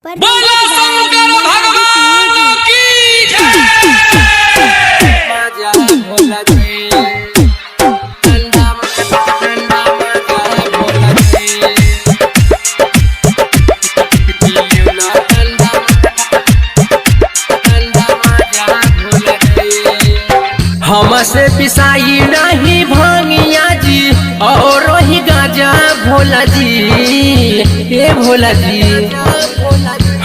बोलो शंकर भगवान की जय। मजा भोला जी ठंडा ठंडा मजा भोला जी ठंडा ठंडा मजा भोला जी। हमसे पिसाई नहीं भांगिया जी और ही गाजा भोला जी। ये भोला जी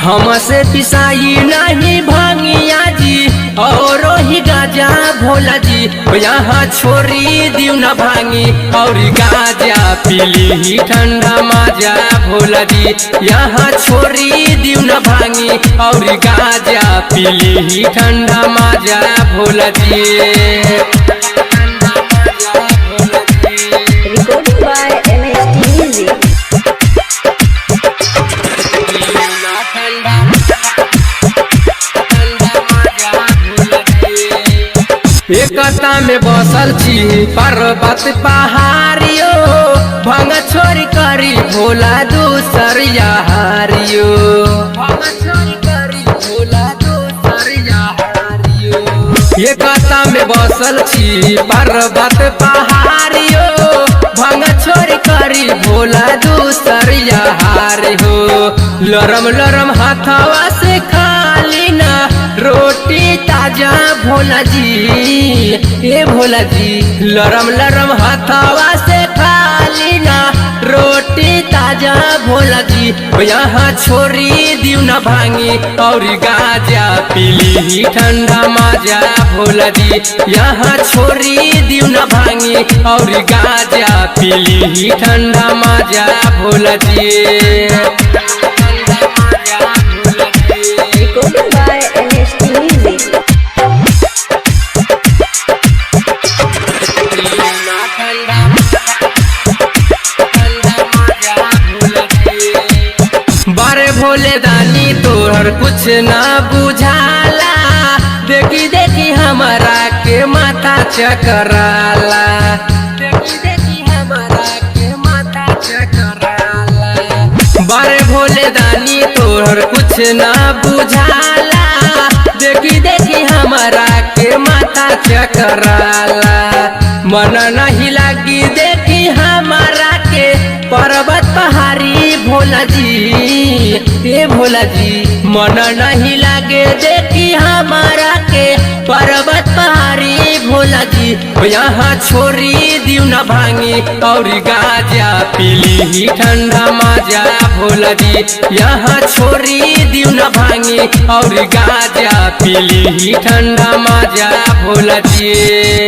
हमसे पिसाई नहीं भांगिया जी और ही गाजा भोला जी। यहाँ छोरी दियो न भांगी और गाजा पीली ही ठंडा मजा भोला जी। यहाँ छोरी दियो न भांगी और गाजा पीली ही ठंडा मजा Bhola ji. Recording by MST Music. एकता में बसल छी पर्वत पहाड़ियो भंग छोरी करी भोला दूसर यारियो। भंग छोरी करी भोला दूसर यारियो। एकता में बसल छी पर्वत पहाड़ियो भंग छोरी करी भोला दूसर यारियो। लरम लरम हाथवा से खाली ना रोटी ताजा भोला जी। ये भोला जी लरम लरम हाथवा से खाली ना रोटी ताजा भोला जी। यहाँ छोरी दियो न भांगी और गाजा पीली ही ठंडा मजा भोला जी। यहाँ छोरी दियो न भांगी और गाजा पीली ही ठंडा मजा Bhola ji. Recording by MST Music. बारे भोले दानी तोहर कुछ ना बुझाला। देखी देखी हमारा के माथा चकराला। देखी देखी हमारा के माथा चकराला। बारे भोले दानी तोहर कुछ ना बुझाला। देखी देखी हमारा के माथा चकराला। मन नहीं लगी देखी हमारा के पर्वत पहाड़ी भोला जी। ये भोला जी मन नहीं लगे देखी हमारा के पर्वत पहाड़ी भोला जी। यहाँ छोरी दियो न भांगी और गाजा पीली ही ठंडा मजा भोला जी। यहाँ छोरी दियो न भांगी और गाजा पीली ही ठंडा मजा भोला जी।